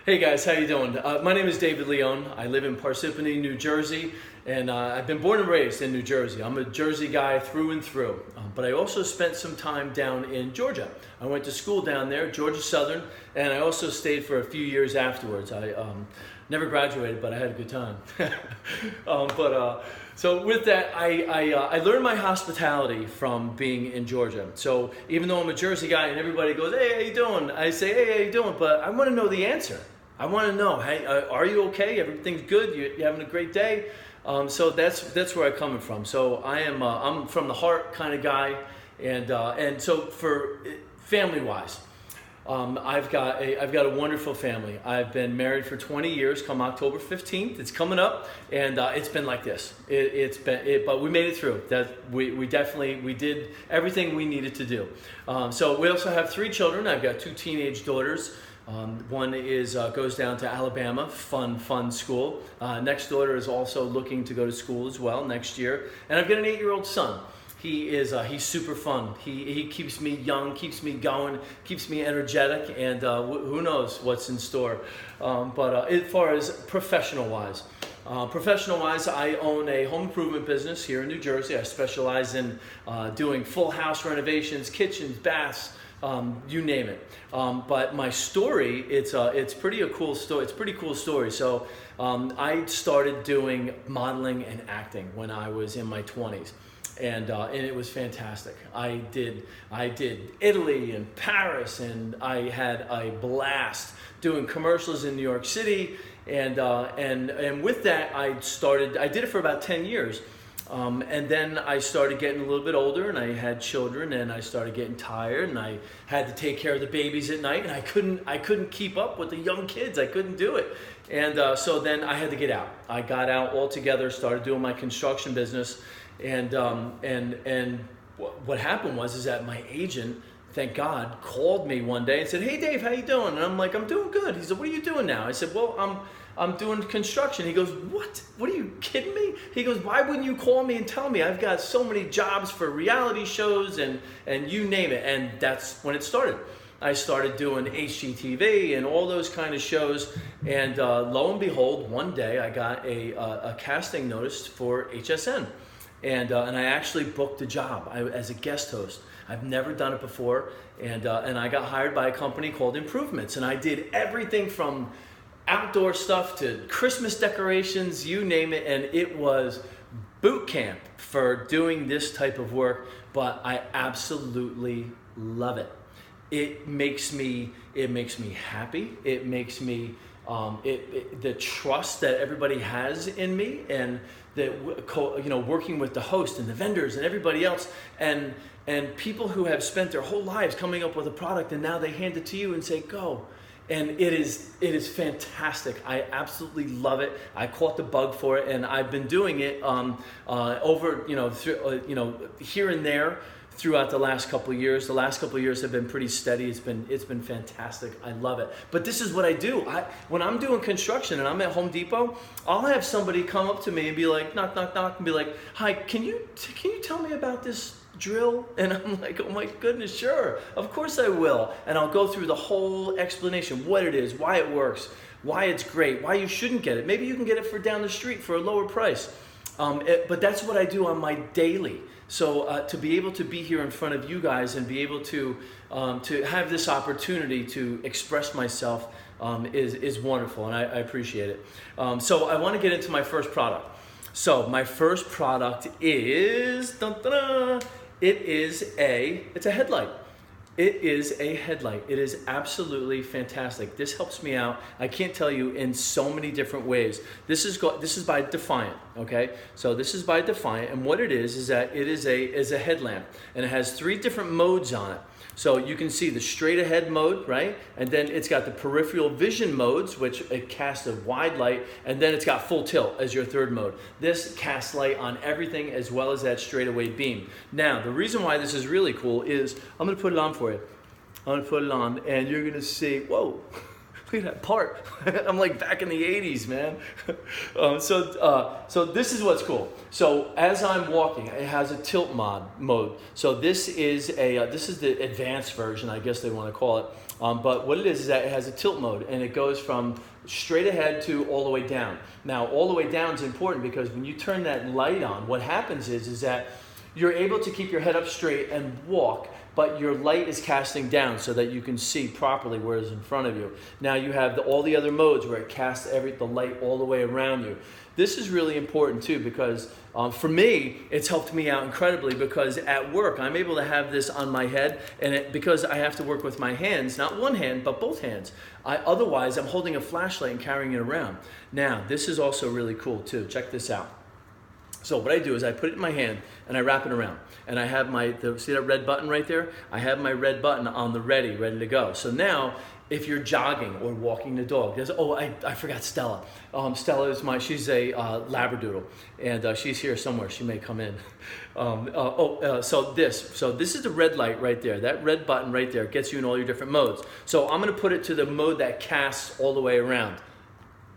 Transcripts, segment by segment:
Hey guys, how you doing? My name is David Leone. I live in Parsippany, New Jersey, and I've been born and raised in New Jersey. I'm a Jersey guy through and through, but I also spent some time down in Georgia. I went to school down there, Georgia Southern, and I also stayed for a few years afterwards. I never graduated, but I had a good time. So with that, I learned my hospitality from being in Georgia. So even though I'm a Jersey guy and everybody goes, "Hey, how you doing?" I say, "Hey, how you doing?" But I want to know the answer. I want to know, hey, are you okay? Everything's good? You having a great day? So that's where I'm coming from. So I'm from the heart kind of guy, and so for family wise. I've got a wonderful family. I've been married for 20 years. Come October 15th, it's coming up, and it's been like this. But we made it through. We did everything we needed to do. So we also have 3 children. I've got 2 teenage daughters. One goes down to Alabama, fun school. Next daughter is also looking to go to school as well next year, and I've got an 8-year-old son. He's super fun. He keeps me young, keeps me going, keeps me energetic, and who knows what's in store. But as far as professional wise, I own a home improvement business here in New Jersey. I specialize in doing full house renovations, kitchens, baths, you name it. But my story, it's pretty cool story. It's a pretty cool story. So I started doing modeling and acting when I was in my 20s. And it was fantastic. I did Italy and Paris, and I had a blast doing commercials in New York City. And with that, I did it for about 10 years. And then I started getting a little bit older, and I had children, and I started getting tired, and I had to take care of the babies at night, and I couldn't keep up with the young kids. I couldn't do it. And so then I had to get out. I got out altogether, started doing my construction business. And what happened was that my agent, thank God, called me one day and said, "Hey Dave, how you doing?" And I'm like, "I'm doing good." He said, "What are you doing now?" I said, "Well, I'm doing construction." He goes, "What? What are you kidding me?" He goes, "Why wouldn't you call me and tell me? I've got so many jobs for reality shows and you name it." And that's when it started. I started doing HGTV and all those kind of shows, and lo and behold, one day I got a casting notice for HSN. And I actually booked a job as a guest host. I've never done it before, and I got hired by a company called Improvements, and I did everything from outdoor stuff to Christmas decorations, you name it, and it was boot camp for doing this type of work, but I absolutely love it. It makes me happy. It makes me the trust that everybody has in me, and working with the host and the vendors and everybody else, and people who have spent their whole lives coming up with a product, and now they hand it to you and say, "Go." And it is fantastic. I absolutely love it. I caught the bug for it, and I've been doing it over here and there throughout the last couple of years. The last couple of years have been pretty steady. It's been fantastic. I love it. But this is what I do. When I'm doing construction and I'm at Home Depot, I'll have somebody come up to me and be like, knock, knock, knock, and be like, "Hi, can you tell me about this drill?" And I'm like, "Oh my goodness, sure, of course I will." And I'll go through the whole explanation, what it is, why it works, why it's great, why you shouldn't get it. Maybe you can get it for down the street for a lower price. But that's what I do on my daily. So to be able to be here in front of you guys and be able to have this opportunity to express myself is wonderful, and I appreciate it. So I want to get into my first product. So my first product is it's a headlight. It is a headlight. It is absolutely fantastic. This helps me out. I can't tell you in so many different ways. This is by Defiant. Okay, so this is by Defiant, and what it is that it is a headlamp, and it has 3 different modes on it. So you can see the straight ahead mode, right? And then it's got the peripheral vision modes, which it casts a wide light, and then it's got full tilt as your 3rd mode. This casts light on everything as well as that straightaway beam. Now, the reason why this is really cool is, I'm gonna put it on for you. I'm gonna put it on, and you're gonna see, whoa, look at that part. I'm like back in the 80s, man. So this is what's cool. So as I'm walking, it has a tilt mode. So this is the advanced version, I guess they want to call it. But what it is that it has a tilt mode, and it goes from straight ahead to all the way down. Now, all the way down is important because when you turn that light on, what happens is that you're able to keep your head up straight and walk, but your light is casting down so that you can see properly where is in front of you. Now you have all the other modes where it casts the light all the way around you. This is really important too because for me, it's helped me out incredibly because at work, I'm able to have this on my head and because I have to work with my hands, not one hand, but both hands. Otherwise, I'm holding a flashlight and carrying it around. Now, this is also really cool too. Check this out. So what I do is I put it in my hand and I wrap it around. And I have see that red button right there? I have my red button on the ready to go. So now, if you're jogging or walking the dog, I forgot Stella. Stella is she's a Labradoodle, and she's here somewhere. She may come in. So this is the red light right there. That red button right there gets you in all your different modes. So I'm gonna put it to the mode that casts all the way around.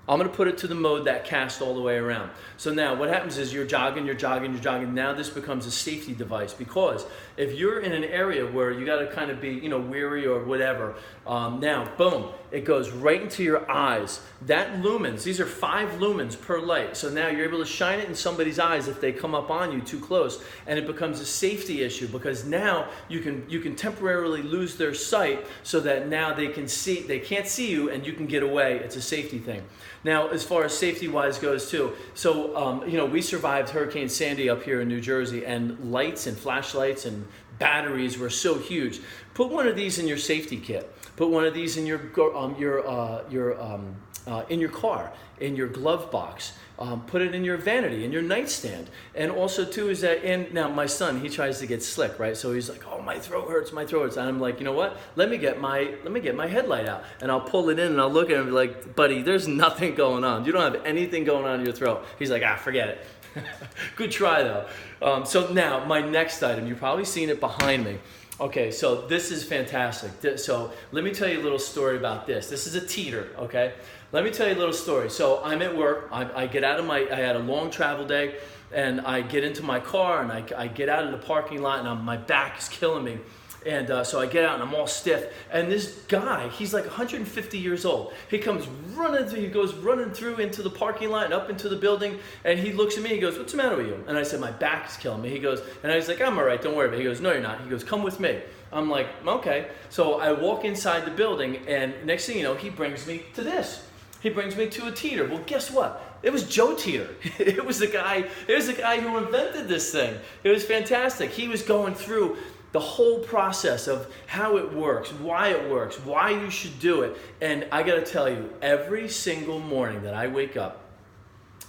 I'm going to put it to the mode that casts all the way around. So now what happens is you're jogging. Now this becomes a safety device because if you're in an area where you got to kind of be, weary or whatever, now, boom, it goes right into your eyes. That lumens, these are 5 lumens per light. So now you're able to shine it in somebody's eyes if they come up on you too close, and it becomes a safety issue because now you can temporarily lose their sight so that now they can't see you and you can get away. It's a safety thing. Now, as far as safety-wise goes too, so we survived Hurricane Sandy up here in New Jersey, and lights and flashlights and batteries were so huge. Put one of these in your safety kit. Put one of these in your car, in your glove box. Put it in your vanity, in your nightstand. And also too is that, now my son, he tries to get slick, right? So he's like, oh, my throat hurts. And I'm like, you know what? Let me get my headlight out. And I'll pull it in and I'll look at him and be like, buddy, there's nothing going on. You don't have anything going on in your throat. He's like, forget it. Good try though. So now my next item, you've probably seen it behind me. Okay, so this is fantastic. So let me tell you a little story about this. This is a teeter, okay? Let me tell you a little story. So I'm at work. I get out of I had a long travel day, and I get into my car, and I get out of the parking lot, and my back is killing me. And so I get out, and I'm all stiff. And this guy, he's like 150 years old. He goes running through into the parking lot and up into the building. And he looks at me, he goes, what's the matter with you? And I said, my back is killing me. He goes, and I was like, I'm all right, don't worry about it. He goes, no, you're not. He goes, come with me. I'm like, okay. So I walk inside the building, and next thing you know, he brings me to this. He brings me to a teeter. Well, guess what? It was Joe Teeter. It was the guy who invented this thing. It was fantastic. He was going through the whole process of how it works, why you should do it. And I gotta tell you, every single morning that I wake up,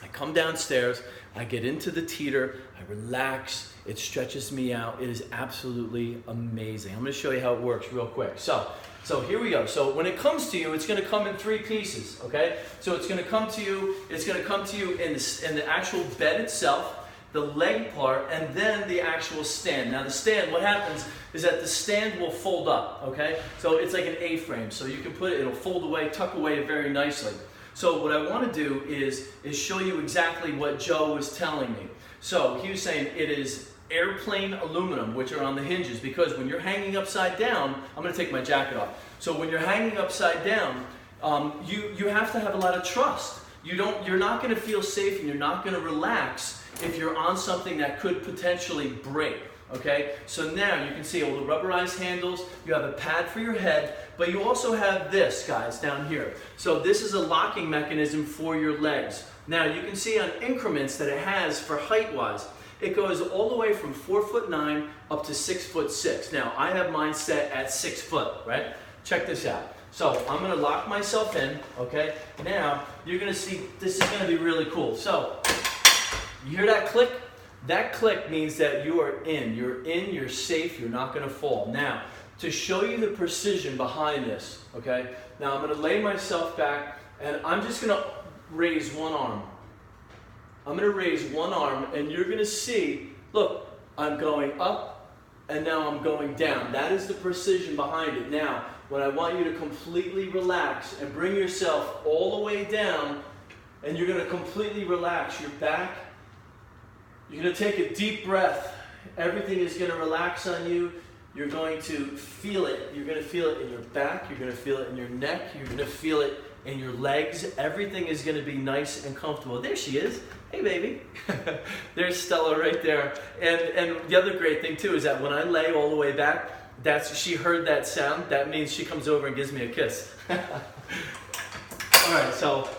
I come downstairs, I get into the teeter, I relax, it stretches me out. It is absolutely amazing. I'm gonna show you how it works real quick. So here we go. So when it comes to you, it's going to come in 3 pieces, okay? So it's going to come to you in the actual bed itself, the leg part, and then the actual stand. Now the stand, what happens is that the stand will fold up, okay? So it's like an A-frame. So you can it'll fold away, tuck away very nicely. So what I want to do is show you exactly what Joe was telling me. So he was saying it is airplane aluminum, which are on the hinges, because when you're hanging upside down, I'm going to take my jacket off. So when you're hanging upside down, you have to have a lot of trust. You're not going to feel safe and you're not going to relax if you're on something that could potentially break. Okay, so now you can see all the rubberized handles, you have a pad for your head, but you also have this, guys, down here. So this is a locking mechanism for your legs. Now you can see on increments that it has for height-wise. It goes all the way from 4'9" up to 6'6". Now I have mine set at 6 foot, right? Check this out. So I'm gonna lock myself in, okay? Now you're gonna see, this is gonna be really cool. So you hear that click? That click means that you're in, you're safe, you're not gonna fall. Now, to show you the precision behind this, okay? Now I'm gonna lay myself back and I'm just gonna raise one arm. I'm gonna raise one arm and you're gonna see, look, I'm going up and now I'm going down. That is the precision behind it. Now, when I want you to completely relax and bring yourself all the way down, and you're going to completely relax your back. You're going to take a deep breath. Everything is going to relax on you. You're going to feel it. You're going to feel it in your back. You're going to feel it in your neck. You're going to feel it in your legs. Everything is going to be nice and comfortable. There she is. Hey, baby. There's Stella right there. And the other great thing, too, is that when I lay all the way back, she heard that sound. That means she comes over and gives me a kiss. All right, so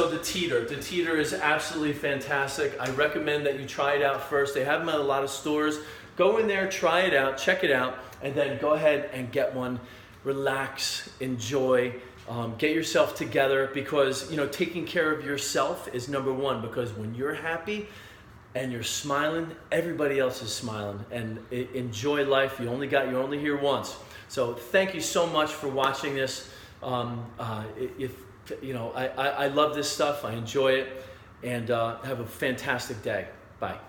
the teeter. The teeter is absolutely fantastic. I recommend that you try it out first. They have them at a lot of stores. Go in there, try it out, check it out, and then go ahead and get one. Relax, enjoy, get yourself together, because taking care of yourself is number one, because when you're happy and you're smiling, everybody else is smiling. And enjoy life. You're only here once. So thank you so much for watching this. I love this stuff. I enjoy it, and have a fantastic day. Bye.